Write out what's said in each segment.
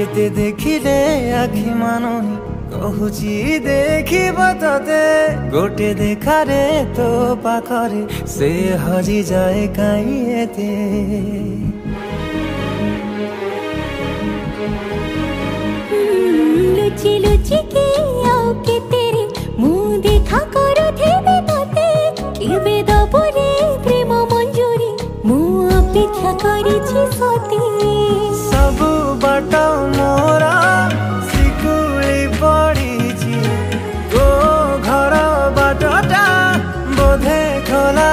केते देखिले आखि मानुनी कहूची देखिब तते गोटे देखारे तो पाखरे से हजी जाए काई एते लुचि लुचि के आओ के तेरे मुँह देखा करो थे तते केबे दबरे प्रेम मंजूरी मुँह अपेक्षा करी सती सब बाट मोरा सिकुड़ी पड़ी गो घर बाटटा बोधे खोला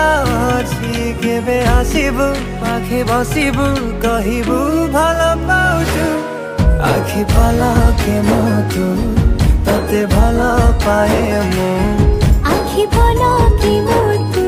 अच्छी केबे आसिबु पाखे बसिबु कहिबु भल पाउछु आखि पलके मुतु तते भल पाए मु आखि पलके मुतु